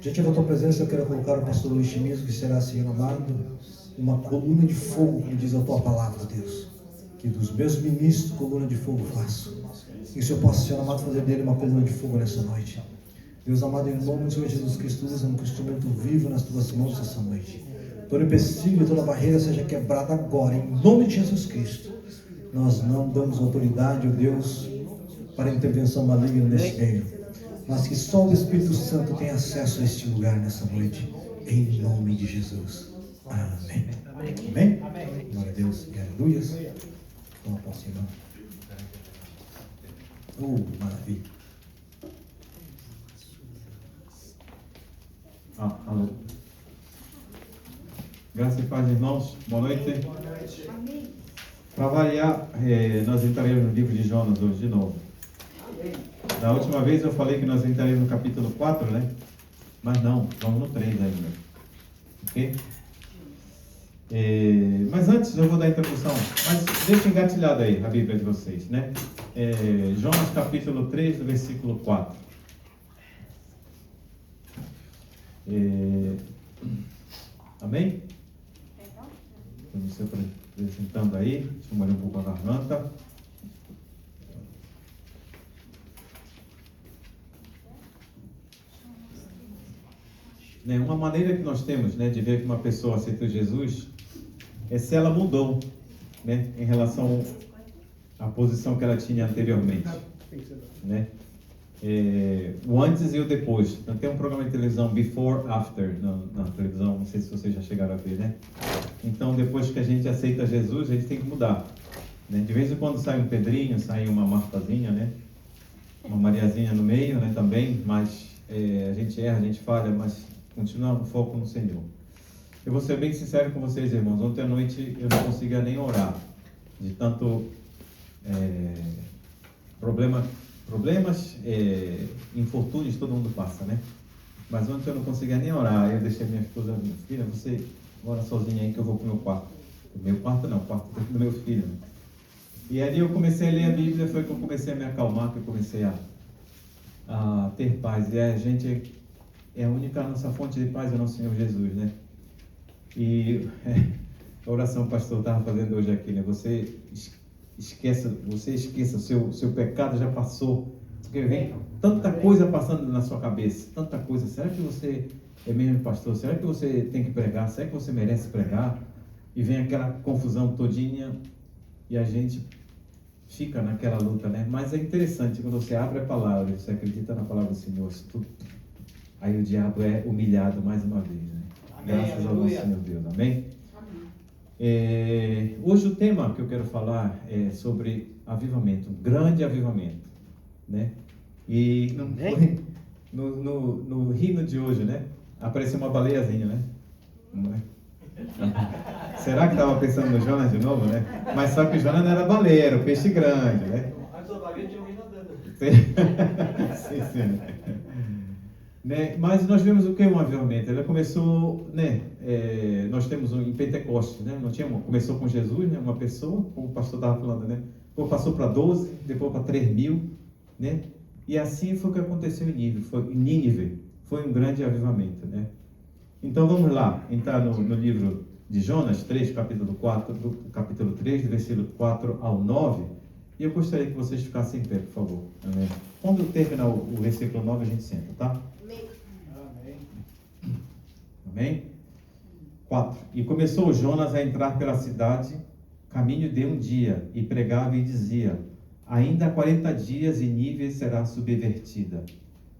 Diante da tua presença, eu quero colocar o pastor Luiz Chimizo, que será, Senhor amado, uma coluna de fogo, como diz a tua palavra, Deus. Que dos meus ministros, coluna de fogo faço. Que o Senhor possa, Senhor amado, fazer dele uma coluna de fogo nessa noite. Deus amado, em nome do Senhor Jesus Cristo, usa um instrumento vivo nas tuas mãos essa noite. Todo empecilho e toda barreira seja quebrada agora, em nome de Jesus Cristo. Nós não damos autoridade, ó Deus, para intervenção maligna nesse meio, mas que só o Espírito Santo tem acesso a este lugar nessa noite, em nome de Jesus. Amém. Amém? Glória a Deus e aleluias. Vamos aproximar. Maravilha. Alô. Graças e paz, irmãos. Boa noite. Para variar, nós entraremos no livro de Jonas hoje de novo. Da última vez eu falei que nós entraremos no capítulo 4, né? Mas não, vamos no 3 ainda. Ok? Mas antes eu vou dar a introdução. Mas deixa engatilhado aí a Bíblia de vocês, né? Jonas capítulo 3, do versículo 4. Amém? Estamos se apresentando aí. Deixa eu molhar um pouco a garganta. Uma maneira que nós temos, né, de ver que uma pessoa aceitou Jesus é se ela mudou, né, em relação à posição que ela tinha anteriormente, né? O antes e o depois. Então, tem um programa de televisão Before After na televisão, não sei se vocês já chegaram a ver, né? Então, depois que a gente aceita Jesus, a gente tem que mudar, né? De vez em quando sai um Pedrinho, sai uma Martazinha, né? Uma Mariazinha no meio, né? Também, mas a gente erra, a gente falha, mas continua o foco no Senhor. Eu vou ser bem sincero com vocês, irmãos. Ontem à noite eu não conseguia nem orar, de tanto problemas, infortúnios, todo mundo passa, né? Mas ontem eu não conseguia nem orar. Eu deixei minha esposa, minha filha, você ora sozinha aí que eu vou pro meu quarto. Meu quarto não, o quarto do meu filho, né? E ali eu comecei a ler a Bíblia, foi que eu comecei a me acalmar, que eu comecei a ter paz. E a gente é a única nossa fonte de paz, é o nosso Senhor Jesus, né? E a oração que o pastor estava fazendo hoje aqui, né? Você esqueça, o seu pecado já passou, porque vem tanta coisa passando na sua cabeça, tanta coisa. Será que você é mesmo pastor? Será que você tem que pregar? Será que você merece pregar? E vem aquela confusão todinha e a gente fica naquela luta, né? Mas é interessante, quando você abre a palavra, você acredita na palavra do Senhor, aí o diabo é humilhado mais uma vez, né? Amém, graças ao nosso Senhor Deus, amém? Hoje o tema que eu quero falar é sobre avivamento, um grande avivamento, né? E no hino de hoje, né? Apareceu uma baleiazinha, né? Não é? Será que estava pensando no Jonas de novo, né? Mas só que o Jonas não era baleia, era o peixe grande, né? Mas a baleia tinha um hino andando. Sim. Né? Mas nós vemos o que é um avivamento. Ele começou, né? Nós temos em Pentecostes, né? Começou com Jesus, né? Uma pessoa, como o pastor estava falando, né? Depois passou para 12, depois para 3.000, né? E assim foi o que aconteceu em Nínive. Foi um grande avivamento, né? Então vamos lá, entrar no livro de Jonas 3, capítulo 3, do versículo 4 ao 9. E eu gostaria que vocês ficassem em pé, por favor. Amém. Quando terminar o versículo 9, a gente senta, tá? Amém? 4. E começou Jonas a entrar pela cidade, caminho de um dia, e pregava e dizia: ainda há 40 dias e Nínive será subvertida.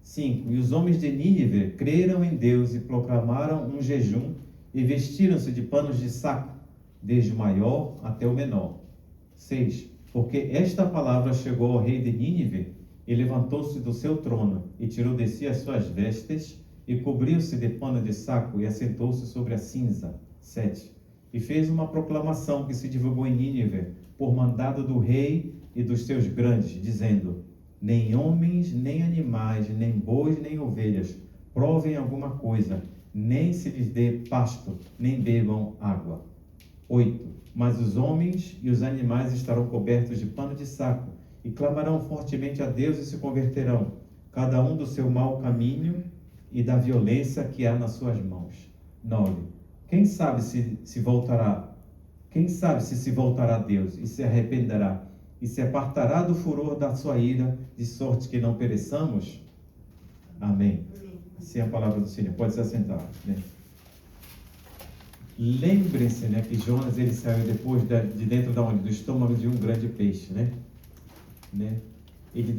5. E os homens de Nínive creram em Deus e proclamaram um jejum e vestiram-se de panos de saco, desde o maior até o menor. 6. Porque esta palavra chegou ao rei de Nínive, e levantou-se do seu trono, e tirou de si as suas vestes, e cobriu-se de pano de saco, e assentou-se sobre a cinza. 7. E fez uma proclamação que se divulgou em Nínive, por mandado do rei e dos seus grandes, dizendo: nem homens, nem animais, nem bois, nem ovelhas provem alguma coisa, nem se lhes dê pasto, nem bebam água. 8. Mas os homens e os animais estarão cobertos de pano de saco, e clamarão fortemente a Deus e se converterão, cada um do seu mau caminho e da violência que há nas suas mãos. 9. Quem sabe se voltará a Deus e se arrependerá e se apartará do furor da sua ira, de sorte que não pereçamos? Amém. Assim é a palavra do Senhor. Pode se assentar, né? Lembrem-se, né, que Jonas, ele saiu depois de dentro da onde? Do estômago de um grande peixe, né? Ele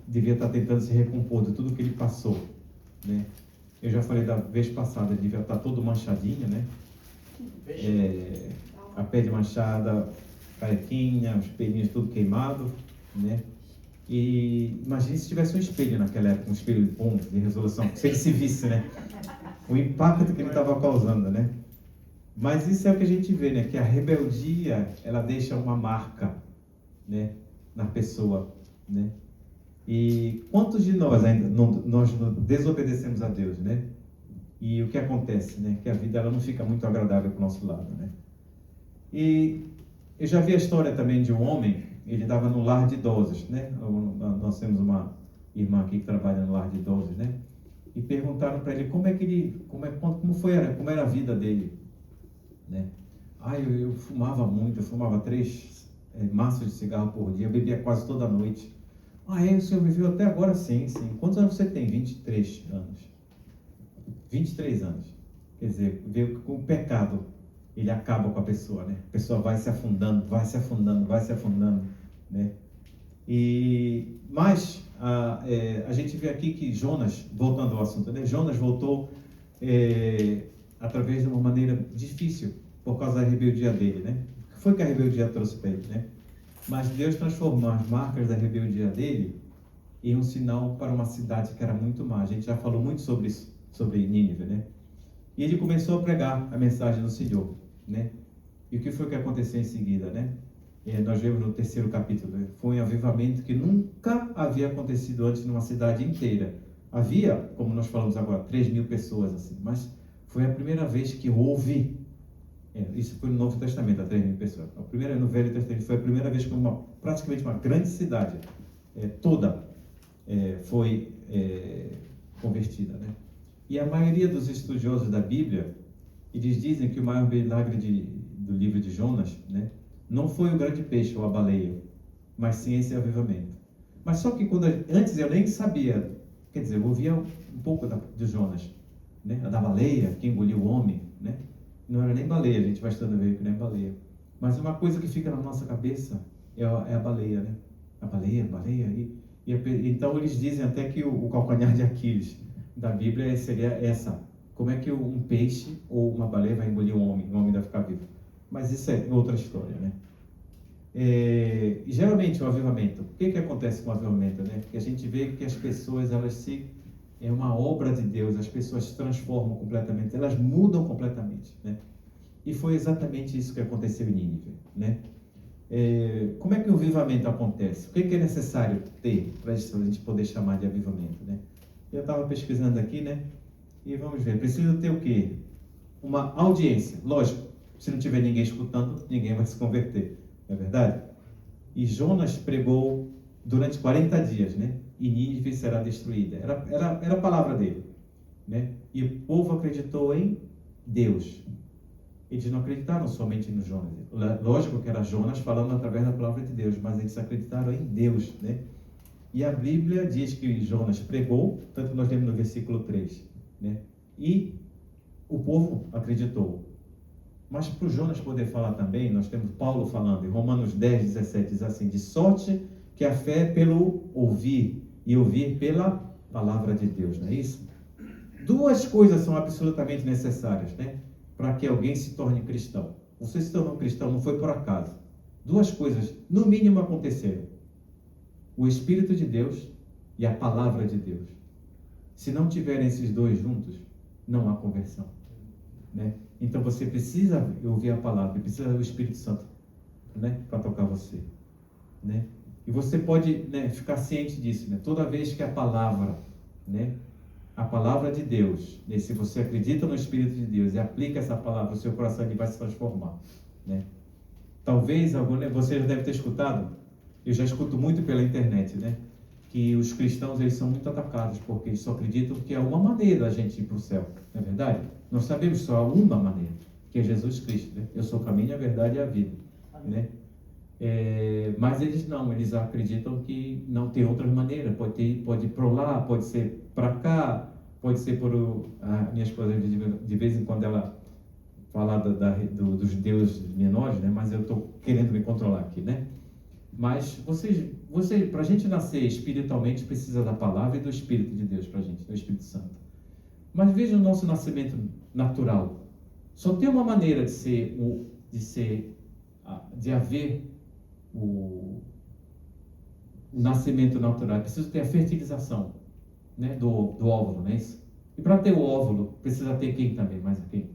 devia estar tentando se recompor de tudo que ele passou, né? Eu já falei da vez passada, ele devia estar todo manchadinho, né? A pele manchada, carequinha, os pelinhos tudo queimado, né? E imagine se tivesse um espelho naquela época, um espelho bom de resolução, se ele se visse, né? O impacto que ele estava causando, né? Mas isso é o que a gente vê, né? Que a rebeldia, ela deixa uma marca, né, na pessoa, né? E quantos de nós ainda nós desobedecemos a Deus, né? E o que acontece, né? Que a vida ela não fica muito agradável para o nosso lado, né? E eu já vi a história também de um homem, ele estava no lar de idosos, né? Nós temos uma irmã aqui que trabalha no lar de idosos, né? E perguntaram para ele como era a vida dele, né? Eu fumava muito, eu fumava 3 maços de cigarro por dia, eu bebia quase toda noite. O senhor viveu até agora? Sim. Quantos anos você tem? 23 anos. 23 anos. Quer dizer, veio com o pecado, ele acaba com a pessoa, né? A pessoa vai se afundando, né? Mas a gente vê aqui que Jonas, voltando ao assunto, né? Jonas voltou através de uma maneira difícil, por causa da rebeldia dele, né? O que foi que a rebeldia trouxe para ele, né? Mas Deus transformou as marcas da rebeldia dele em um sinal para uma cidade que era muito má. A gente já falou muito sobre isso, sobre Nínive, né? E ele começou a pregar a mensagem do Senhor, né? E o que foi que aconteceu em seguida, né? Nós vemos no 3º capítulo, né? Foi um avivamento que nunca havia acontecido antes numa cidade inteira. Havia, como nós falamos agora, 3.000 pessoas, assim, mas foi a primeira vez que houve, isso foi no Novo Testamento, a 3.000 pessoas. No Velho Testamento foi a primeira vez que praticamente uma grande cidade toda foi convertida, né? E a maioria dos estudiosos da Bíblia, eles dizem que o maior milagre do livro de Jonas, né, não foi o grande peixe ou a baleia, mas sim esse avivamento. Mas só que antes eu nem sabia, quer dizer, eu ouvia um pouco de Jonas, né, a da baleia, que engoliu o homem, né? Não era nem baleia, a gente vai estudando ver que não é baleia. Mas uma coisa que fica na nossa cabeça é a baleia, né? A baleia. Então eles dizem até que o calcanhar de Aquiles da Bíblia seria essa. Como é que um peixe ou uma baleia vai engolir um homem vai ficar vivo? Mas isso é outra história, né? Geralmente o avivamento, o que acontece com o avivamento, né? Porque a gente vê que as pessoas, é uma obra de Deus, as pessoas se transformam completamente, elas mudam completamente, né? E foi exatamente isso que aconteceu em Nínive, né? Como é que o avivamento acontece? O que é necessário ter para a gente poder chamar de avivamento, né? Eu estava pesquisando aqui, né? E vamos ver, precisa ter o quê? Uma audiência, lógico. Se não tiver ninguém escutando, ninguém vai se converter, não é verdade? E Jonas pregou durante 40 dias, né? E Nínive será destruída. Era a palavra dele, né? E o povo acreditou em Deus. Eles não acreditaram somente no Jonas. Lógico que era Jonas falando através da palavra de Deus, mas eles acreditaram em Deus, né? E a Bíblia diz que Jonas pregou, tanto que nós lemos no versículo 3, né? E o povo acreditou. Mas para o Jonas poder falar também, nós temos Paulo falando em Romanos 10, 17, diz assim: de sorte que a fé é pelo ouvir, e ouvir pela palavra de Deus, não é isso? 2 coisas são absolutamente necessárias, né, para que alguém se torne cristão. Você se tornou cristão não foi por acaso. 2 coisas, no mínimo, aconteceram: o Espírito de Deus e a palavra de Deus. Se não tiverem esses 2 juntos, não há conversão, né? Então você precisa ouvir a palavra, precisa do Espírito Santo, né, para tocar você, né? E você pode, né, ficar ciente disso, né? Toda vez que a palavra, né, a palavra de Deus, né, se você acredita no Espírito de Deus e aplica essa palavra, o seu coração ele vai se transformar, né? Talvez você já deve ter escutado. Eu já escuto muito pela internet, né? que os cristãos eles são muito atacados porque eles só acreditam que é uma maneira da gente ir para o céu, não é verdade? Nós sabemos só uma maneira, que é Jesus Cristo, né? Eu sou o caminho, a verdade e a vida, né? Mas eles não, eles acreditam que não tem outras maneiras, pode ir para lá, pode ser para cá, pode ser a minha esposa de vez em quando ela fala dos deuses menores, né? Mas eu estou querendo me controlar aqui, né? Mas para a gente nascer espiritualmente precisa da palavra e do Espírito de Deus para a gente, do Espírito Santo. Mas veja o nosso nascimento natural. Só tem uma maneira de haver o nascimento natural. Precisa ter a fertilização, né, do óvulo, não é isso? E para ter o óvulo, precisa ter quem também? Mais quem?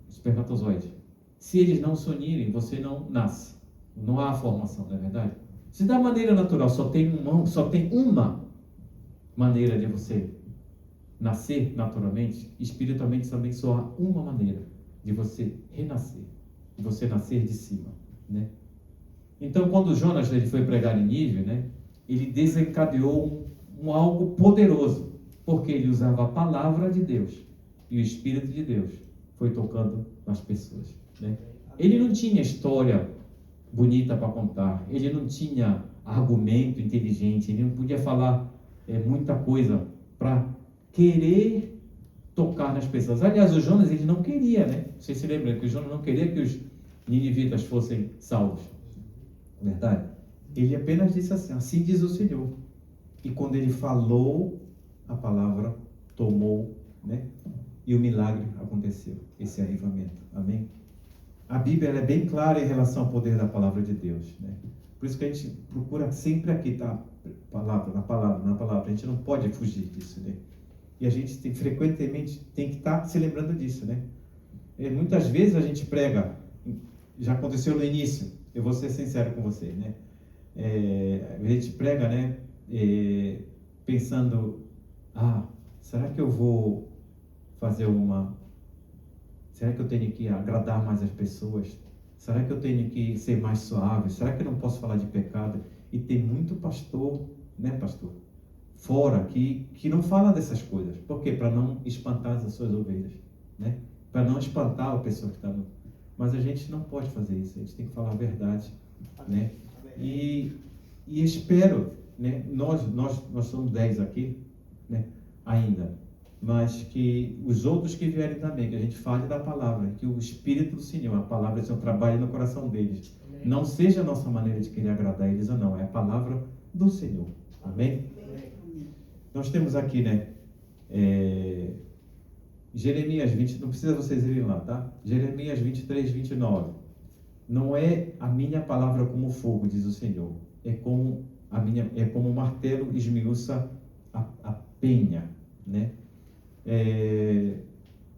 Espermatozoide. Se eles não se unirem, você não nasce. Não há formação, não é verdade? Se da maneira natural só tem uma maneira de você nascer naturalmente, espiritualmente também só há uma maneira de você renascer, de você nascer de cima, né? Então, quando Jonas ele foi pregar em Nínive, né, ele desencadeou algo poderoso, porque ele usava a palavra de Deus e o Espírito de Deus foi tocando nas pessoas, né? Ele não tinha história bonita para contar, ele não tinha argumento inteligente, ele não podia falar muita coisa para querer tocar nas pessoas. Aliás, o Jonas ele não queria, né? Vocês se lembram que o Jonas não queria que os ninivitas fossem salvos, verdade? Ele apenas disse assim diz o Senhor. E quando ele falou, a palavra tomou, né? E o milagre aconteceu, esse avivamento. Amém? A Bíblia ela é bem clara em relação ao poder da palavra de Deus, né? Por isso que a gente procura sempre aqui, tá? Na palavra. A gente não pode fugir disso, né? E a gente frequentemente tem que estar se lembrando disso, né? Muitas vezes a gente prega, já aconteceu no início, eu vou ser sincero com você, né? A gente prega, né? Pensando, será que eu vou fazer será que eu tenho que agradar mais as pessoas? Será que eu tenho que ser mais suave? Será que eu não posso falar de pecado? E tem muito pastor, né, pastor? Fora que não fala dessas coisas. Por quê? Para não espantar as suas ovelhas, né? Para não espantar a pessoa que está no... Mas a gente não pode fazer isso. A gente tem que falar a verdade, né? E espero, né? Nós somos 10 aqui, né? Ainda. Mas que os outros que vierem também, que a gente fale da palavra, que o Espírito do Senhor, a palavra do Senhor trabalhe no coração deles. Amém. Não seja a nossa maneira de querer agradar eles ou não, é a palavra do Senhor. Amém? Amém. Nós temos aqui, né, Jeremias 20, não precisa vocês irem lá, tá? Jeremias 23, 29. Não é a minha palavra como fogo, diz o Senhor, é como o martelo esmiuça a penha, né?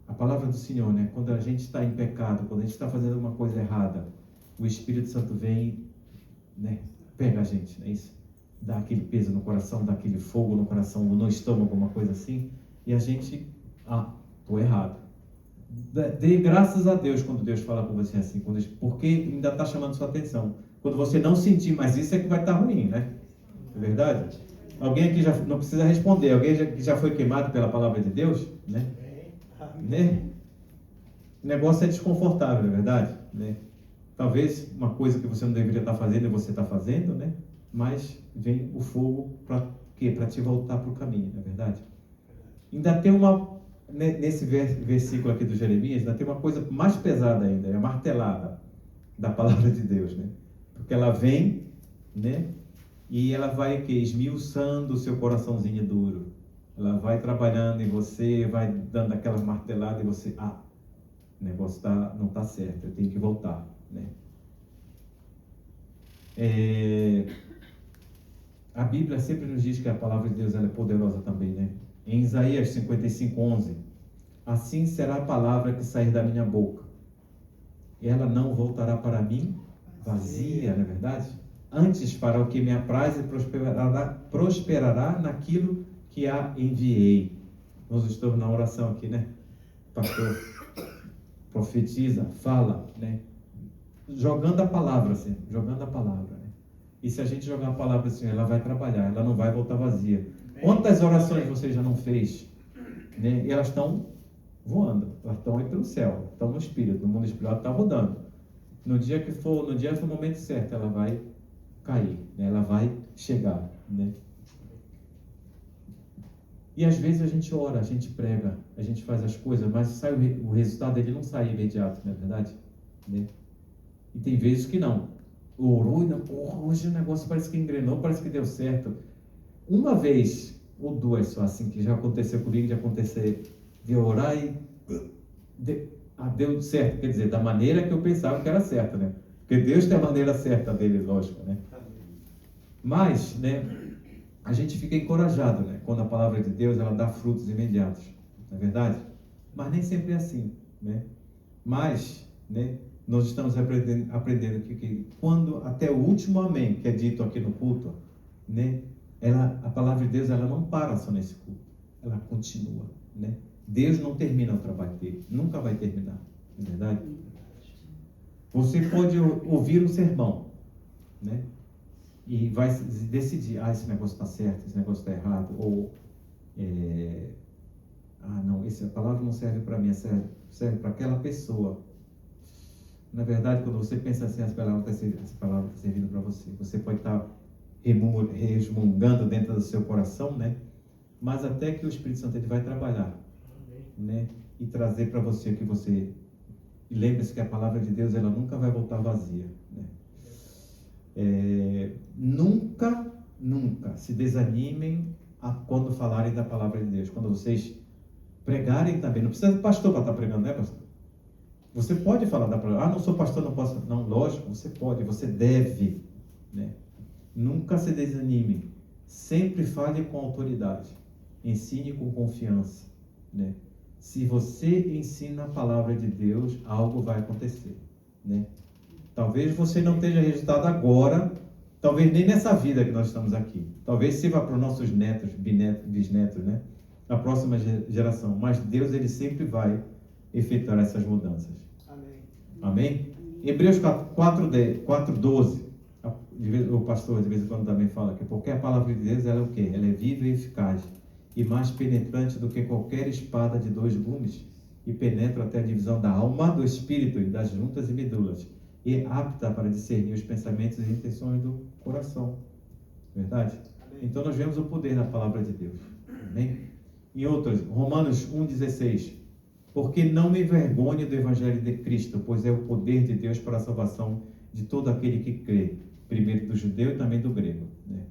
A palavra do Senhor, né? Quando a gente está em pecado, quando a gente está fazendo uma coisa errada, o Espírito Santo vem, né? Pega a gente, não é isso? Dá aquele peso no coração, dá aquele fogo no coração, no estômago, uma coisa assim, e a gente, estou errado. Dê graças a Deus quando Deus fala com você assim, porque ainda está chamando sua atenção. Quando você não sentir mais isso, é que vai estar ruim, né? É verdade? Alguém aqui já não precisa responder. Alguém que já foi queimado pela palavra de Deus, né? Né? O negócio é desconfortável, não é verdade? Né? Talvez uma coisa que você não deveria estar fazendo, você está fazendo, né? Mas vem o fogo para quê? Para te voltar para o caminho, não é verdade? Ainda tem nesse versículo aqui do Jeremias, ainda tem uma coisa mais pesada ainda, é a martelada da palavra de Deus, né? Porque ela vem, né? E ela vai esmiuçando o seu coraçãozinho duro. Ela vai trabalhando em você, vai dando aquelas marteladas e você, o negócio não está certo, eu tenho que voltar, né? A Bíblia sempre nos diz que a palavra de Deus ela é poderosa também, né? Em Isaías 55:11, assim será a palavra que sair da minha boca. Ela não voltará para mim vazia, não é verdade? Antes fará o que me apraz e prosperará naquilo que a enviei. Nós estamos na oração aqui, né? Pastor profetiza, fala, né? Jogando a palavra, assim, jogando a palavra, né? E se a gente jogar a palavra assim, ela vai trabalhar, ela não vai voltar vazia. Quantas orações você já não fez? Né? E elas estão voando, elas estão aí pelo céu, estão no espírito, no mundo espiritual está rodando. No dia que for o momento certo, ela vai cair, né? Ela vai chegar, né? E às vezes a gente ora, a gente prega, a gente faz as coisas, mas sai o resultado ele não sai imediato, não é verdade? Né? E tem vezes que não. Orou e não, hoje o negócio parece que engrenou, parece que deu certo. Uma vez ou duas só assim, que já aconteceu comigo, de acontecer, de orar e deu certo, quer dizer, da maneira que eu pensava que era certa, né? Porque Deus tem a maneira certa dele, lógico, né? Mas, né, a gente fica encorajado, né? Quando a palavra de Deus, ela dá frutos imediatos, não é verdade? Mas nem sempre é assim, né? Mas, né, nós estamos aprendendo que quando até o último amém, que é dito aqui no culto, né? A palavra de Deus, ela não para só nesse culto, ela continua, né? Deus não termina o trabalho dele, nunca vai terminar, não é verdade? Você pode ouvir um sermão, né? E vai decidir, esse negócio está certo, esse negócio está errado, ou não, essa palavra não serve para mim, serve para aquela pessoa. Na verdade, quando você pensa assim, essa palavra está servindo para você. Você pode estar resmungando dentro do seu coração, né? Mas até que o Espírito Santo ele vai trabalhar, né? E trazer para você o que você... E lembre-se que a palavra de Deus, ela nunca vai voltar vazia, né? Nunca se desanimem quando falarem da palavra de Deus. Quando vocês pregarem também, não precisa de pastor para estar pregando, né, pastor? Você pode falar da palavra. Não sou pastor, não posso. Não, lógico, você pode, você deve, né? Nunca se desanime. Sempre fale com autoridade. Ensine com confiança, né? Se você ensina a palavra de Deus, algo vai acontecer, né? Talvez você não tenha resultado agora, talvez nem nessa vida que nós estamos aqui. Talvez sirva para os nossos netos, bisnetos, né? A próxima geração. Mas Deus, ele sempre vai efetuar essas mudanças. Amém. Amém? Hebreus 4:12. O pastor de vez em quando também fala que porque a palavra de Deus, ela é o quê? Ela é viva e eficaz e mais penetrante do que qualquer espada de 2 gumes e penetra até a divisão da alma, do espírito e das juntas e medulas e apta para discernir os pensamentos e intenções do coração. Verdade? Amém. Então nós vemos o poder da palavra de Deus. Amém? Em outras, Romanos 1:16. Porque não me envergonhe do evangelho de Cristo, pois é o poder de Deus para a salvação de todo aquele que crê, primeiro do judeu e também do grego, né?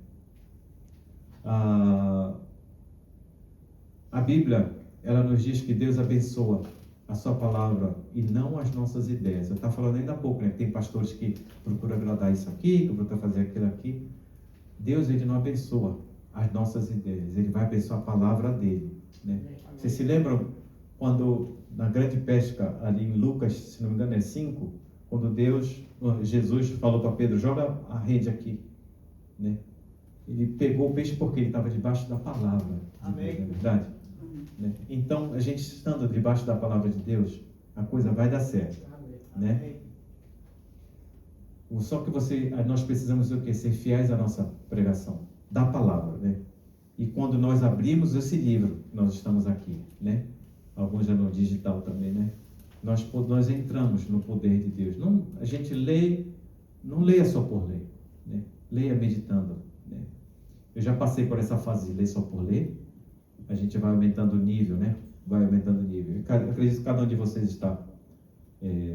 A Bíblia, ela nos diz que Deus abençoa a sua palavra e não as nossas ideias. Eu estava falando ainda há pouco, né? Tem pastores que procuram agradar isso aqui, que procuram fazer aquilo aqui. Deus, ele não abençoa as nossas ideias, ele vai abençoar a palavra dele, né? Vocês se lembram quando na grande pesca ali em Lucas, se não me engano é 5, quando Jesus falou para Pedro, joga a rede aqui, né? Ele pegou o peixe porque ele estava debaixo da palavra de Deus, não é verdade? Né? Então, a gente estando debaixo da palavra de Deus, a coisa vai dar certo, né? Só que nós precisamos o quê? Ser fiéis à nossa pregação da palavra, né? E quando nós abrimos esse livro, nós estamos aqui, né? Alguns já no digital também, né? Nós entramos no poder de Deus. A gente não leia só por ler, né? Leia meditando, né? Eu já passei por essa fase de ler só por ler. A gente vai aumentando o nível, né? Vai aumentando o nível. Eu acredito que cada um de vocês está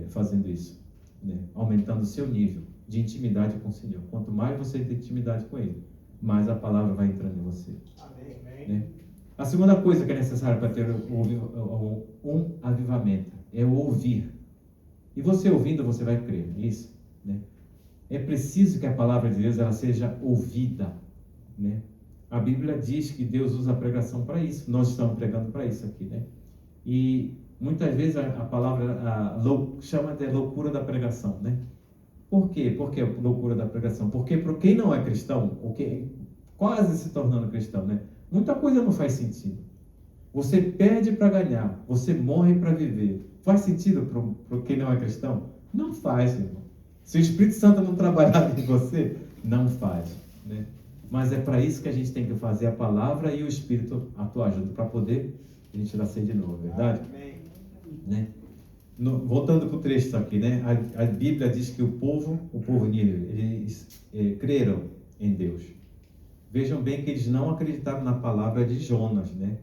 fazendo isso, né? Aumentando o seu nível de intimidade com o Senhor. Quanto mais você tem intimidade com Ele, mais a palavra vai entrando em você. Amém. Né? A segunda coisa que é necessária para ter um avivamento é o ouvir. E você ouvindo, você vai crer, é isso, né? É preciso que a palavra de Deus ela seja ouvida, né? A Bíblia diz que Deus usa a pregação para isso. Nós estamos pregando para isso aqui, né? E muitas vezes a palavra chama de loucura da pregação, né? Por quê? Por que loucura da pregação? Porque para quem não é cristão, ou quem quase se tornando cristão, né? Muita coisa não faz sentido. Você perde para ganhar, você morre para viver. Faz sentido para quem não é cristão? Não faz, irmão. Se o Espírito Santo não trabalhar em você, não faz, né? Mas é para isso que a gente tem que fazer a palavra e o Espírito atuar junto, para poder a gente nascer de novo, verdade? Né? Voltando para o texto aqui, né? A Bíblia diz que o povo Nínive, eles creram em Deus. Vejam bem que eles não acreditaram na palavra de Jonas, né?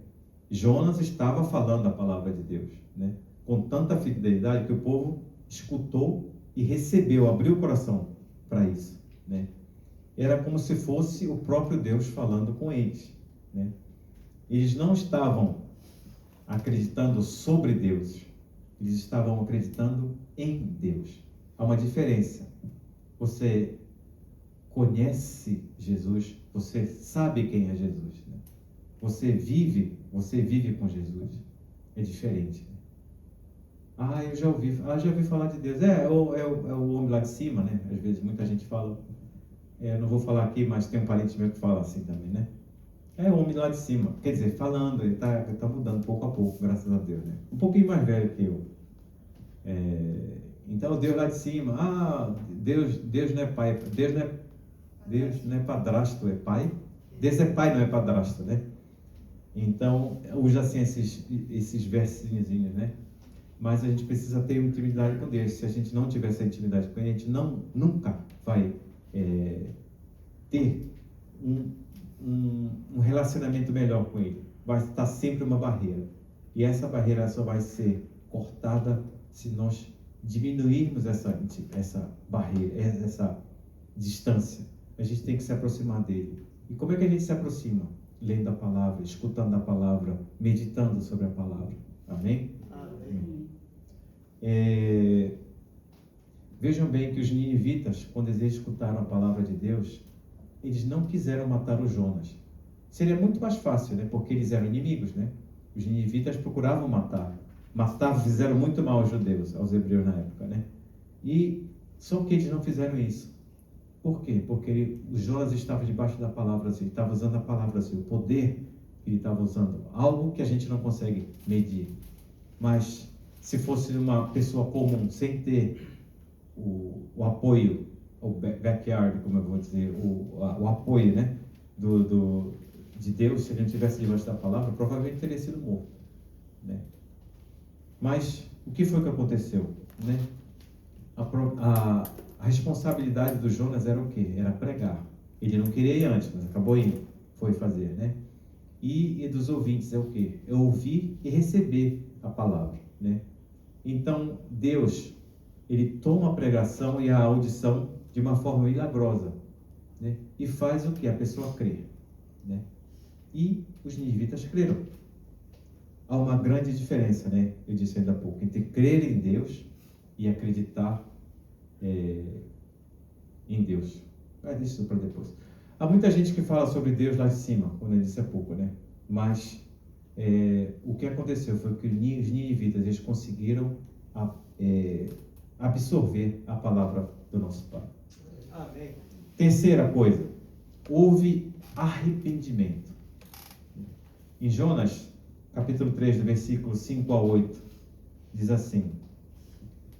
Jonas estava falando a palavra de Deus, né? Com tanta fidelidade que o povo escutou e recebeu, abriu o coração para isso, né? Era como se fosse o próprio Deus falando com eles, né? Eles não estavam acreditando sobre Deus, eles estavam acreditando em Deus. Há uma diferença. Você conhece Jesus, você sabe quem é Jesus, né? Você vive com Jesus. É diferente, né? Eu já ouvi falar de Deus. É o homem lá de cima, né? Às vezes muita gente fala, eu não vou falar aqui, mas tem um parente meu que fala assim também, né? É o homem lá de cima. Quer dizer, falando, ele tá mudando pouco a pouco, graças a Deus, né? Um pouquinho mais velho que eu. Então, Deus lá de cima, Deus não é pai, Deus não é padrasto, é pai. Deus é pai, não é padrasto, né? Então, usa assim esses versinhos, né? Mas a gente precisa ter intimidade com Deus. Se a gente não tiver essa intimidade com Ele, a gente nunca vai ter um relacionamento melhor com Ele. Vai estar sempre uma barreira. E essa barreira só vai ser cortada se nós diminuirmos essa barreira, essa distância. A gente tem que se aproximar dele. E como é que a gente se aproxima? Lendo a palavra, escutando a palavra, meditando sobre a palavra. Amém? Amém. Vejam bem que os ninivitas, quando eles escutaram a palavra de Deus, eles não quiseram matar o Jonas. Seria muito mais fácil, né? Porque eles eram inimigos, né? Os ninivitas procuravam matar, fizeram muito mal aos judeus, aos hebreus na época, né? Só que eles não fizeram isso. Por quê? Porque o Jonas estava debaixo da palavra, assim, estava usando a palavra, assim, o poder que ele estava usando, algo que a gente não consegue medir. Mas se fosse uma pessoa comum, sem ter o apoio, o backyard, como eu vou dizer, o apoio, né, de Deus, se ele não estivesse debaixo da palavra, provavelmente teria sido morto, né? Mas o que foi que aconteceu, né? A responsabilidade do Jonas era o quê? Era pregar. Ele não queria ir antes, mas acabou indo, foi fazer, né? E dos ouvintes é o quê? É ouvir e receber a palavra, né? Então, Deus, Ele toma a pregação e a audição de uma forma milagrosa, né? E faz o que? A pessoa crê, né? E os ninivitas creram. Há uma grande diferença, né? Eu disse ainda há pouco, entre crer em Deus e acreditar em Deus. Deixa isso para depois. Há muita gente que fala sobre Deus lá de cima, como eu disse há pouco, né? Mas o que aconteceu foi que os ninivitas, eles conseguiram absorver a palavra do nosso Pai. Amém. Terceira coisa, houve arrependimento. Em Jonas, capítulo 3, do versículo 5 a 8, diz assim: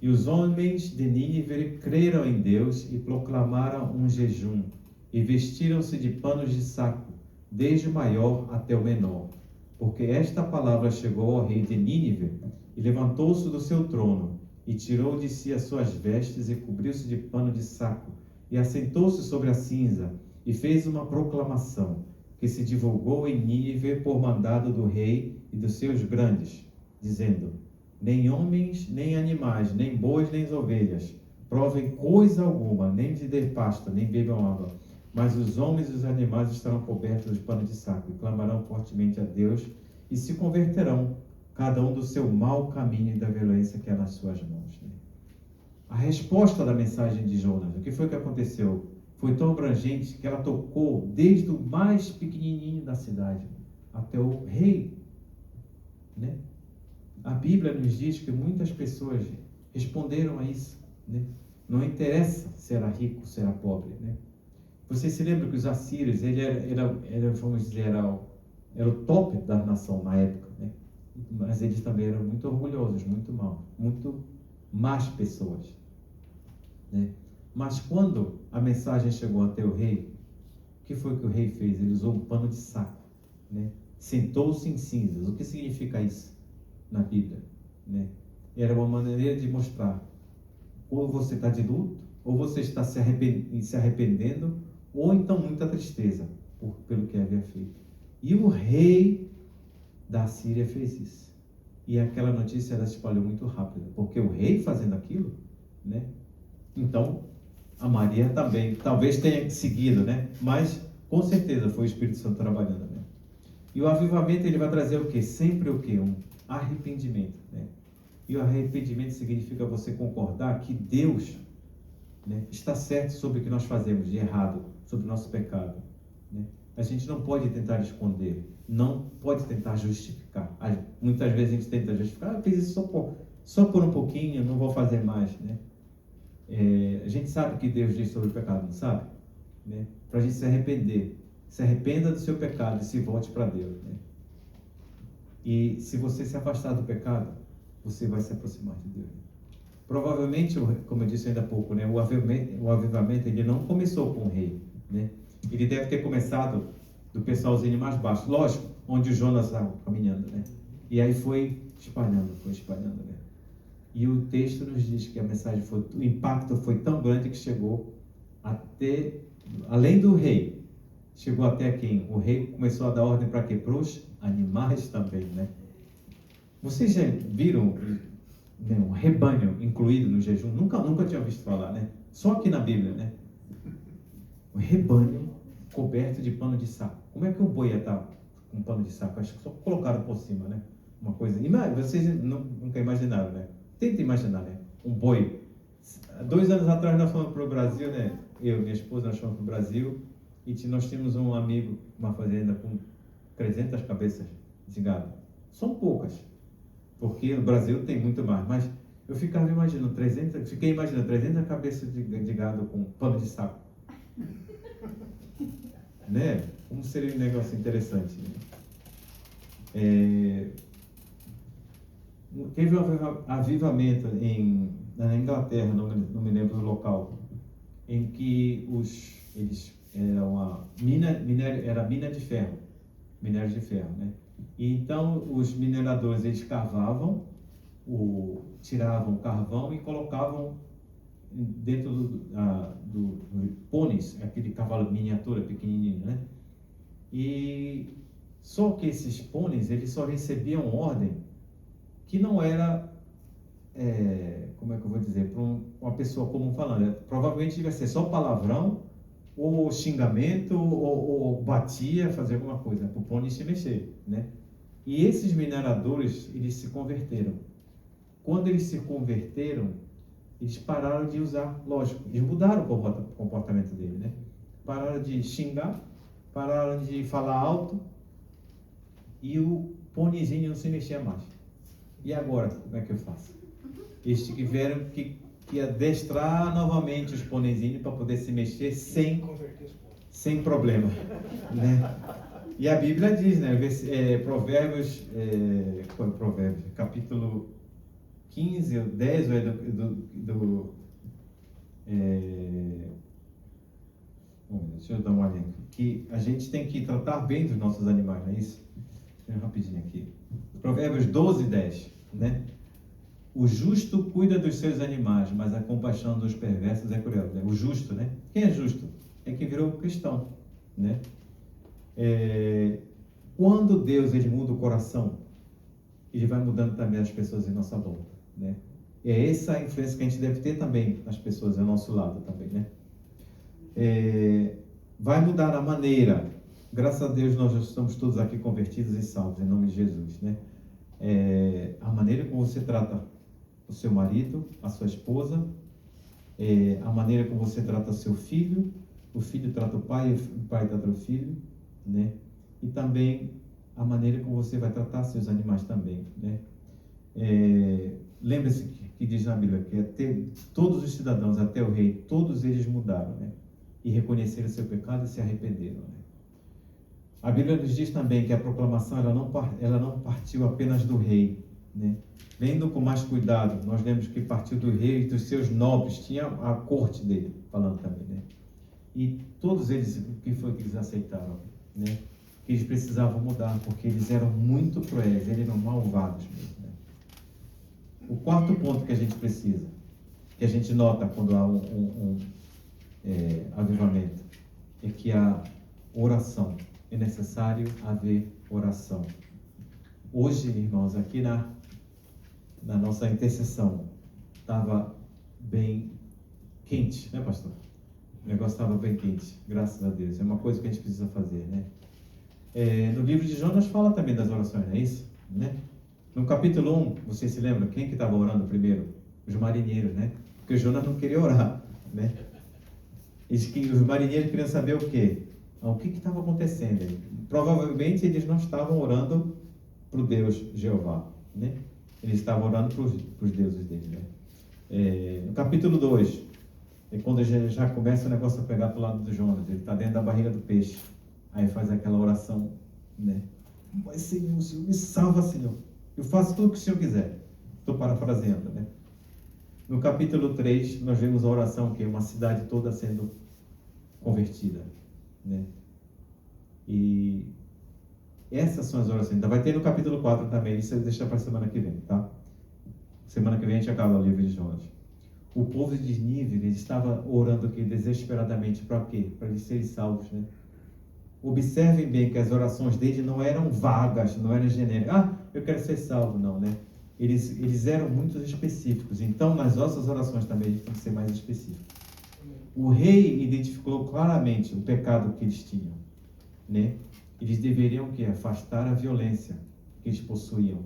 E os homens de Nínive creram em Deus e proclamaram um jejum, e vestiram-se de panos de saco, desde o maior até o menor. Porque esta palavra chegou ao rei de Nínive, e levantou-se do seu trono, e tirou de si as suas vestes, e cobriu-se de pano de saco, e assentou-se sobre a cinza, e fez uma proclamação, que se divulgou em Nínive por mandado do rei e dos seus grandes, dizendo: Nem homens, nem animais, nem bois, nem ovelhas provem coisa alguma, nem de dê pasta, nem bebam água. Mas os homens e os animais estarão cobertos de pano de saco, e clamarão fortemente a Deus, e se converterão, cada um do seu mau caminho e da violência que há nas suas mãos. A resposta da mensagem de Jonas, o que foi que aconteceu? Foi tão abrangente que ela tocou desde o mais pequenininho da cidade até o rei, né? A Bíblia nos diz que muitas pessoas responderam a isso, né? Não interessa se era rico, se era pobre, né? Você se lembra que os assírios, ele era, vamos dizer, era o top da nação na época, né? Mas eles também eram muito orgulhosos, muito más pessoas, né? Mas quando a mensagem chegou até o rei, o que foi que o rei fez? Ele usou um pano de saco, né? Sentou-se em cinzas. O que significa isso na Bíblia, né? Era uma maneira de mostrar, ou você está de luto, ou você está se arrependendo, ou então muita tristeza pelo que havia feito. E o rei da Síria fez isso. E aquela notícia ela se espalhou muito rápido, porque o rei fazendo aquilo, né? Então, a Maria também, talvez tenha seguido, né? Mas, com certeza, foi o Espírito Santo trabalhando, né? E o avivamento, ele vai trazer o quê? Sempre o quê? Um arrependimento, né? E o arrependimento significa você concordar que Deus, né, está certo sobre o que nós fazemos de errado, sobre o nosso pecado, né? A gente não pode tentar esconder, não pode tentar justificar. Muitas vezes a gente tenta justificar, eu fiz isso só por um pouquinho, não vou fazer mais, né? A gente sabe que Deus diz sobre o pecado, não sabe? Né? Para a gente se arrepender. Se arrependa do seu pecado e se volte para Deus, né? E se você se afastar do pecado, você vai se aproximar de Deus. Provavelmente, como eu disse ainda há pouco, né? O avivamento ele não começou com o rei, né? Ele deve ter começado do pessoalzinho mais baixo, lógico, onde o Jonas estava caminhando, né? E aí foi espalhando, né? E o texto nos diz que a mensagem o impacto foi tão grande que chegou até, além do rei, chegou até quem? O rei começou a dar ordem para quê? Para os animais também, né? Vocês já viram, né, um rebanho incluído no jejum? Nunca tinha visto falar, né? Só aqui na Bíblia, né? Um rebanho coberto de pano de saco. Como é que um boi ia estar com pano de saco? Acho que só colocaram por cima, né? Uma coisa. Vocês nunca imaginaram, né? Tenta imaginar, né? Um boi. 2 anos atrás nós fomos para o Brasil, né? Eu e minha esposa, nós fomos para o Brasil e nós tínhamos um amigo, uma fazenda com 300 cabeças de gado. São poucas, porque no Brasil tem muito mais, mas eu ficava imaginando 300 cabeças de gado com pano de saco. Né? Como seria um negócio interessante, né? Teve um avivamento na Inglaterra, não me lembro do local, em que eles era mina de ferro, minério de ferro, né? E então os mineradores eles cavavam, tiravam o carvão e colocavam dentro do pôneis, aquele cavalo miniatura pequenininho, né? E só que esses pôneis eles só recebiam ordem que não era, como é que eu vou dizer, para uma pessoa comum falando, provavelmente devia ser só palavrão, ou xingamento, ou batia, fazer alguma coisa, para o pônei se mexer, né? E esses mineradores, eles se converteram. Quando eles se converteram, eles pararam de usar, lógico, eles mudaram o comportamento dele, né? Pararam de xingar, pararam de falar alto, e o pôneizinho não se mexia mais. E agora, como é que eu faço? Eles tiveram que adestrar novamente os pôneizinhos para poder se mexer sem problema, né? E a Bíblia diz, né? Provérbios, capítulo 15 ou 10, deixa eu dar uma olhada, que a gente tem que tratar bem dos nossos animais, não é isso? Rapidinho aqui. Provérbios 12, 10, né? O justo cuida dos seus animais, mas a compaixão dos perversos é cruel, né? O justo, né? Quem é justo? É quem virou cristão, né? Quando Deus ele muda o coração, ele vai mudando também as pessoas em nossa volta, né? É essa a influência que a gente deve ter também nas pessoas ao nosso lado também, né? Vai mudar a maneira. Graças a Deus nós já estamos todos aqui convertidos e salvos em nome de Jesus, né? A maneira como você trata o seu marido, a sua esposa, a maneira como você trata seu filho, o filho trata o pai, o pai trata o filho, né? E também a maneira como você vai tratar seus animais também, né? Lembre-se que diz na Bíblia que todos os cidadãos, até o rei, todos eles mudaram, né? E reconheceram seu pecado e se arrependeram, né? A Bíblia nos diz também que a proclamação ela não partiu apenas do rei, né? Lendo com mais cuidado, nós lemos que partiu do rei e dos seus nobres, tinha a corte dele falando também, né? E todos eles, o que foi que eles aceitaram? Né? Que eles precisavam mudar, porque eles eram muito cruéis, eles eram malvados mesmo. Né? O quarto ponto que a gente precisa, que a gente nota quando há avivamento, é que a oração, é necessário haver oração. Hoje, irmãos, aqui na nossa intercessão, estava bem quente, né, pastor? O negócio estava bem quente, graças a Deus. É uma coisa que a gente precisa fazer, né? No livro de Jonas fala também das orações, não é isso? Né? No capítulo 1, você se lembra quem que estava orando primeiro? Os marinheiros, né? Porque Jonas não queria orar, né? Os marinheiros queriam saber o quê? O que estava acontecendo aí? Provavelmente eles não estavam orando para o Deus Jeová, né? Eles estavam orando para os deuses deles, né? No capítulo 2, é quando já começa o negócio a pegar para o lado do Jonas, ele está dentro da barriga do peixe, aí faz aquela oração, né? Mas Senhor, me salva, Senhor, eu faço tudo o que o Senhor quiser. Estou parafraseando, né? No capítulo 3, nós vemos a oração que é uma cidade toda sendo convertida, né? E essas são as orações. Ainda vai ter no capítulo 4 também, isso eu deixo para a semana que vem, tá? Semana que vem a gente acaba o livro de Jonas. O povo de Nínive, ele estava orando aqui desesperadamente para quê? Para eles serem salvos, né? Observem bem que as orações deles não eram vagas, não eram genéricas. Ah, eu quero ser salvo, não, né? Eles eram muito específicos. Então, nas nossas orações também, a gente tem que ser mais específico. O rei identificou claramente o pecado que eles tinham, né? Eles deveriam o quê? Afastar a violência que eles possuíam,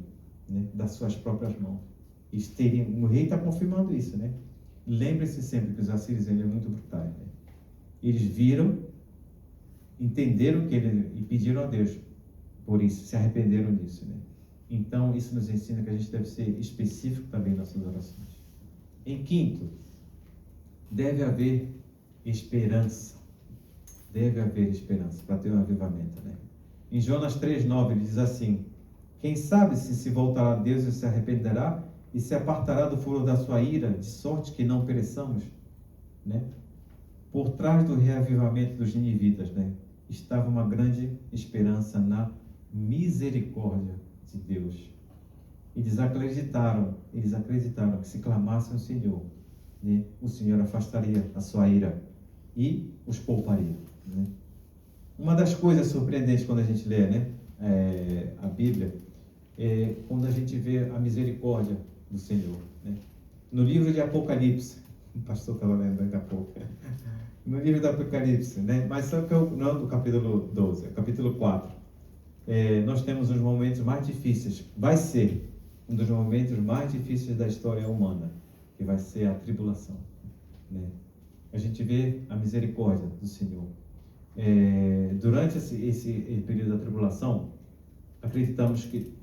né? Das suas próprias mãos. O rei está confirmando isso, né? Lembre-se sempre que os assírios eram muito brutais, né? Eles viram, entenderam e pediram a Deus por isso, se arrependeram disso, né? Então, isso nos ensina que a gente deve ser específico também nas nossas orações. Em quinto, deve haver esperança. Deve haver esperança para ter um avivamento, né? Em Jonas 3,9 ele diz assim: quem sabe se voltará a Deus e se arrependerá e se apartará do furor da sua ira, de sorte que não pereçamos, né? Por trás do reavivamento dos ninivitas, né, estava uma grande esperança na misericórdia de Deus. Eles acreditaram que se clamassem ao Senhor, né, o Senhor afastaria a sua ira e os pouparia, né? Uma das coisas surpreendentes quando a gente lê, né, a Bíblia, é quando a gente vê a misericórdia do Senhor, né? No livro de Apocalipse, o pastor estava lendo daqui a pouco, no livro do Apocalipse, né? Mas só que não do capítulo 12, é capítulo 4, nós temos os momentos mais difíceis, vai ser um dos momentos mais difíceis da história humana, que vai ser a tribulação, né? A gente vê a misericórdia do Senhor. Durante esse período da tribulação, acreditamos que,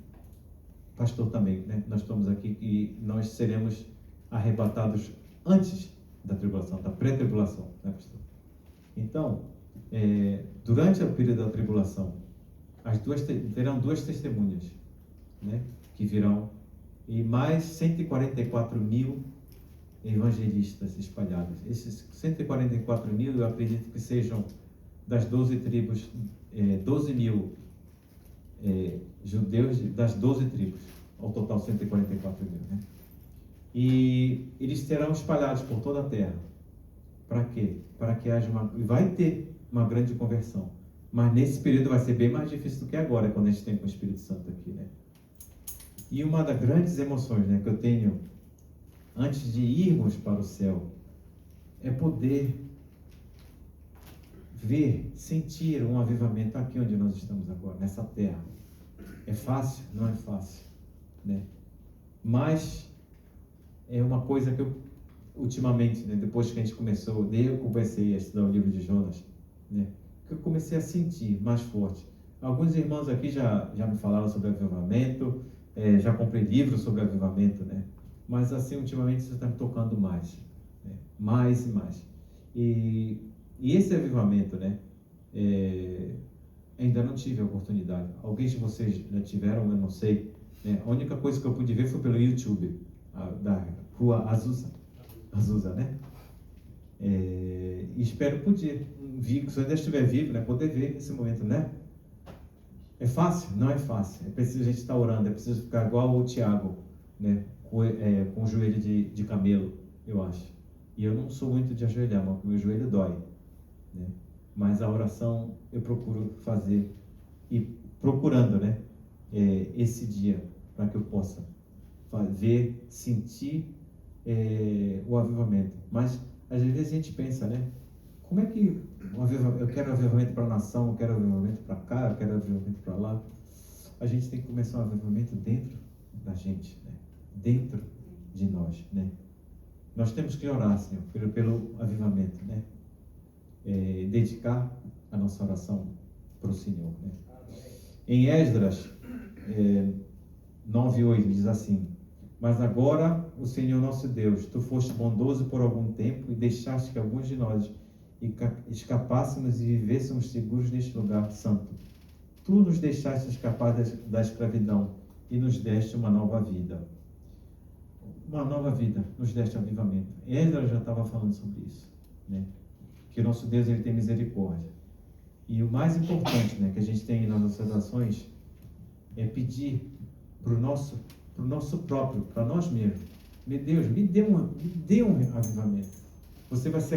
pastor também, né? Nós estamos aqui e nós seremos arrebatados antes da tribulação, da pré-tribulação, né, pastor? Então, durante o período da tribulação, terão duas testemunhas, né, que virão, e mais 144 mil evangelistas espalhados. Esses 144 mil, eu acredito que sejam das 12 tribos, 12 mil judeus das 12 tribos, ao total 144 mil, né? E eles serão espalhados por toda a terra. Para quê? Para que vai ter uma grande conversão. Mas nesse período vai ser bem mais difícil do que agora, quando a gente tem com o Espírito Santo aqui, né? E uma das grandes emoções, né, que eu tenho antes de irmos para o céu é poder ver, sentir um avivamento aqui onde nós estamos agora, nessa terra. É fácil? Não é fácil, né? Mas é uma coisa que eu, ultimamente, né, depois que a gente começou, eu comecei a estudar o livro de Jonas, né, que eu comecei a sentir mais forte. Alguns irmãos aqui já me falaram sobre avivamento, já comprei livros sobre avivamento, né? Mas assim, ultimamente isso está me tocando mais, né? Mais e mais. E esse avivamento, né, ainda não tive a oportunidade. Alguém de vocês já tiveram, eu não sei, né? A única coisa que eu pude ver foi pelo YouTube, da rua Azusa, né? E espero poder, se eu ainda estiver vivo, né, poder ver esse momento, né? É fácil? Não é fácil. É preciso a gente estar orando, é preciso ficar igual o Tiago, né? Com o joelho de camelo, eu acho. E eu não sou muito de ajoelhar, mas o meu joelho dói, né? Mas a oração eu procuro fazer, e procurando, né? Esse dia, para que eu possa ver, sentir o avivamento. Mas às vezes a gente pensa, né? Como é que eu quero avivamento para a nação, eu quero avivamento para cá, eu quero avivamento para lá? A gente tem que começar um avivamento dentro da gente, né? Dentro de nós, né? Nós temos que orar, Senhor, pelo avivamento, né? Dedicar a nossa oração para o Senhor, né? Em Esdras 9:8 diz assim: mas agora, o Senhor nosso Deus, tu foste bondoso por algum tempo e deixaste que alguns de nós escapássemos e vivêssemos seguros neste lugar santo. Tu nos deixaste escapar da escravidão e nos deste uma nova vida. Uma nova vida, nos deste avivamento. Esdras já estava falando sobre isso, né? Que o nosso Deus, ele tem misericórdia. E o mais importante, né, que a gente tem nas nossas orações é pedir para o nosso próprio, para nós mesmos. Meu Deus, me dê um avivamento. Você vai ser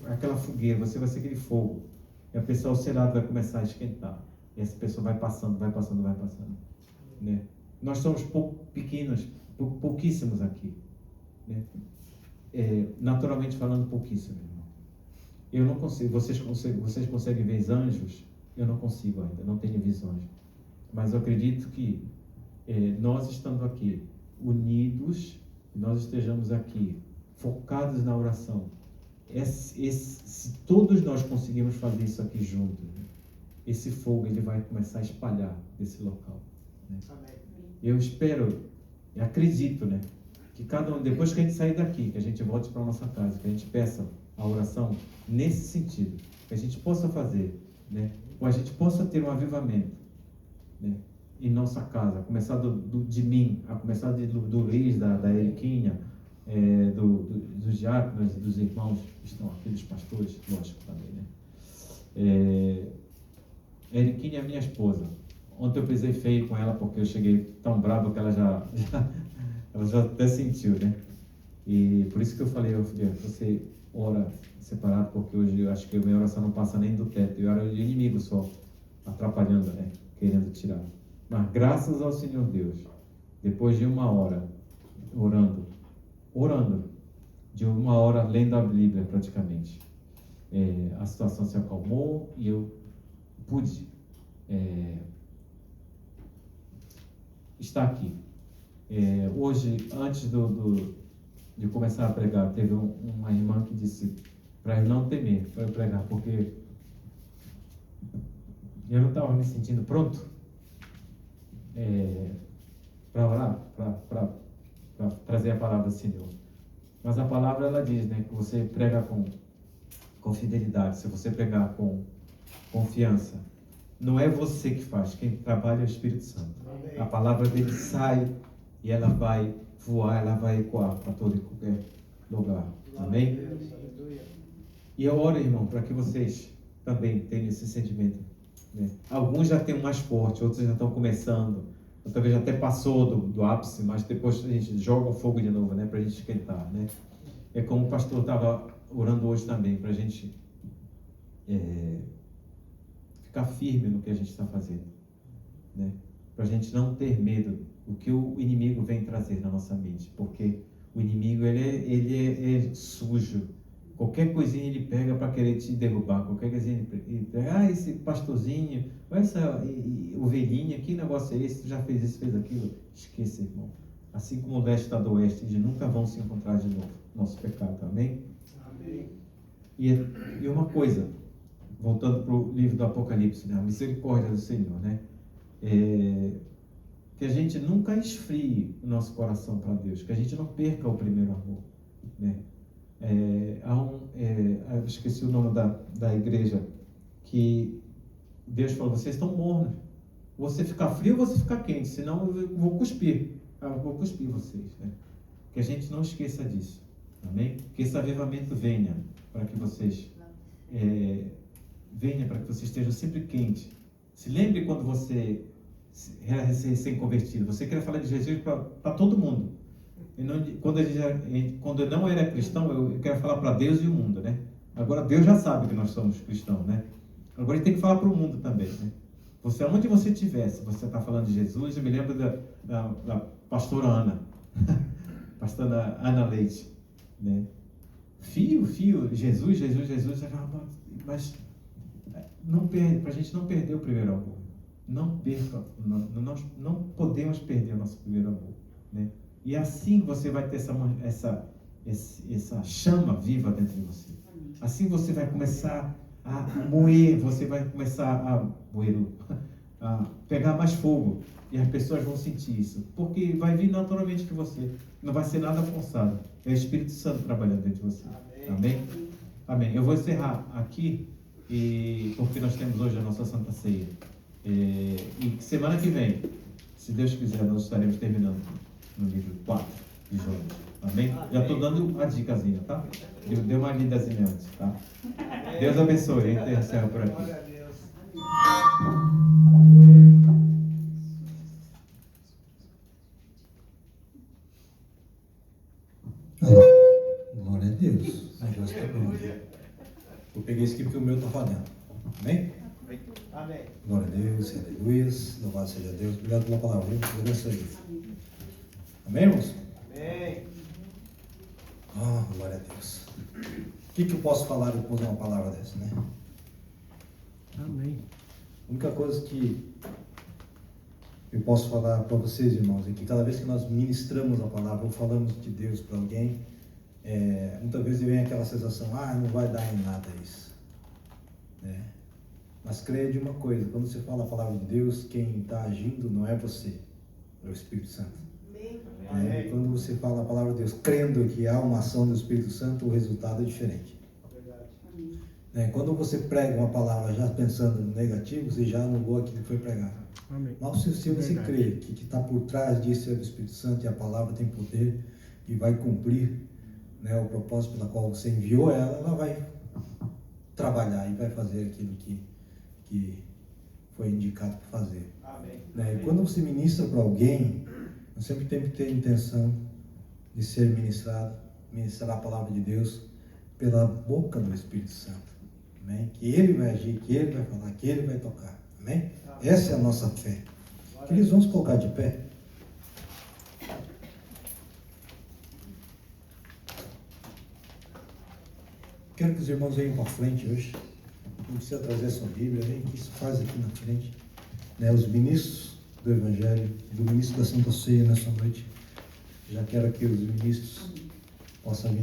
aquela fogueira, você vai ser aquele fogo. E a pessoa, o selado vai começar a esquentar. E essa pessoa vai passando. Né? Nós somos pequenos, pouquíssimos aqui. Né? Naturalmente falando, pouquíssimos. Eu não consigo, vocês conseguem ver anjos? Eu não consigo ainda, não tenho visões. Mas eu acredito que nós estando aqui, unidos, nós estejamos aqui, focados na oração. Se todos nós conseguirmos fazer isso aqui juntos, né, esse fogo ele vai começar a espalhar desse local. Né? Eu espero, eu acredito, né, que cada um, depois que a gente sair daqui, que a gente volte para a nossa casa, que a gente peça a oração nesse sentido, que a gente possa fazer, né, ou a gente possa ter um avivamento, né, em nossa casa, começar de mim, a começar do Luiz, da Eriquinha, dos diáconos, dos irmãos que estão aqui, dos pastores, lógico também, né? A Eriquinha é minha esposa. Ontem eu pisei feio com ela porque eu cheguei tão bravo que ela já até sentiu, né? E por isso que eu falei, você ora separado, porque hoje eu acho que a minha oração não passa nem do teto, eu oro de inimigo só, atrapalhando, né? Querendo tirar. Mas graças ao Senhor Deus, depois de uma hora orando, de uma hora lendo a Bíblia praticamente, a situação se acalmou e eu pude estar aqui. Hoje, antes de começar a pregar, teve uma irmã que disse para eu não temer, para eu pregar, porque eu não estava me sentindo pronto para orar, para trazer a palavra do Senhor. Mas a palavra, ela diz, né, que você prega com fidelidade, se você pregar com confiança, não é você que faz, quem trabalha é o Espírito Santo. Amém. A palavra dele sai e ela vai voar, ela vai ecoar para todo e qualquer lugar. Amém? E eu oro, irmão, para que vocês também tenham esse sentimento, né? Alguns já têm um mais forte, outros já estão começando, talvez já até passou do ápice, mas depois a gente joga o fogo de novo, né, para a gente esquentar, né? É como o pastor estava orando hoje também, para a gente ficar firme no que a gente está fazendo, né? Para a gente não ter medo do que o inimigo vem trazer na nossa mente, porque o inimigo ele é sujo. Qualquer coisinha ele pega para querer te derrubar, qualquer coisinha ele pega, esse pastorzinho, essa ovelhinha, que negócio é esse? Tu já fez isso, fez aquilo? Esqueça, irmão. Assim como o leste está do oeste, eles nunca vão se encontrar de novo. Nosso pecado, amém? Amém. E uma coisa, voltando para o livro do Apocalipse, né? A misericórdia do Senhor, né? Que a gente nunca esfrie o nosso coração para Deus, que a gente não perca o primeiro amor, né? Eu esqueci o nome da igreja, que Deus falou, vocês estão mornos, você ficar frio ou você ficar quente, senão eu vou cuspir vocês, né? Que a gente não esqueça disso, Amém? Que esse avivamento venha para que vocês estejam sempre quentes. Se lembre quando você era recém-convertido. Você queria falar de Jesus para todo mundo. E não, quando eu não era cristão, eu quero falar para Deus e o mundo, né? Agora Deus já sabe que nós somos cristãos, né? Agora a gente tem que falar para o mundo também, né? Você, onde você estiver, se você está falando de Jesus, eu me lembro da pastora Ana, pastora Ana Leite, né? Jesus, mas não perde, para a gente não perder o primeiro amor. Não podemos perder o nosso primeiro amor, né? E assim você vai ter essa chama viva dentro de você. Assim você vai começar a moer, você vai começar a pegar mais fogo. E as pessoas vão sentir isso. Porque vai vir naturalmente de você. Não vai ser nada forçado. É o Espírito Santo trabalhando dentro de você. Amém? Amém. Eu vou encerrar aqui, porque nós temos hoje a nossa Santa Ceia. E semana que vem, se Deus quiser, nós estaremos terminando no livro 4 de João. Amém? Já estou dando uma dicasinha, tá? Deu uma lidazinha antes, tá? Deus abençoe. A gente encerra por aqui. Glória a Deus. Deus está bom. Eu peguei esse aqui porque o meu está falhando. Amém? Amém. Glória a Deus, aleluia. Louvado seja Deus. Obrigado pela palavra. Deus abençoe. Amém, irmãos? Amém. Glória a Deus. O que eu posso falar depois de uma palavra dessa, né? Amém. A única coisa que eu posso falar para vocês, irmãos, é que cada vez que nós ministramos a palavra ou falamos de Deus para alguém, muitas vezes vem aquela sensação, não vai dar em nada isso, né? Mas creia de uma coisa, quando você fala a palavra de Deus, quem está agindo não é você, é o Espírito Santo. Quando você fala a palavra de Deus, crendo que há uma ação do Espírito Santo, o resultado é diferente. Quando você prega uma palavra já pensando no negativo, você já anulou aquilo que foi pregado. Amém. Mas se você crê que está por trás disso é o Espírito Santo e a palavra tem poder e vai cumprir, né, o propósito pela qual você enviou ela vai trabalhar e vai fazer aquilo que foi indicado para fazer. Amém. E quando você ministra para alguém, nós sempre temos que ter a intenção de ser ministrar a palavra de Deus pela boca do Espírito Santo. Amém? Que Ele vai agir, que Ele vai falar, que Ele vai tocar. Amém? Essa é a nossa fé. Queridos, vamos colocar de pé. Quero que os irmãos venham para frente hoje. Não precisa trazer a sua Bíblia, vem que isso faz aqui na frente. Os ministros do Evangelho, do ministro da Santa Ceia nessa noite. Já quero que os ministros possam vir.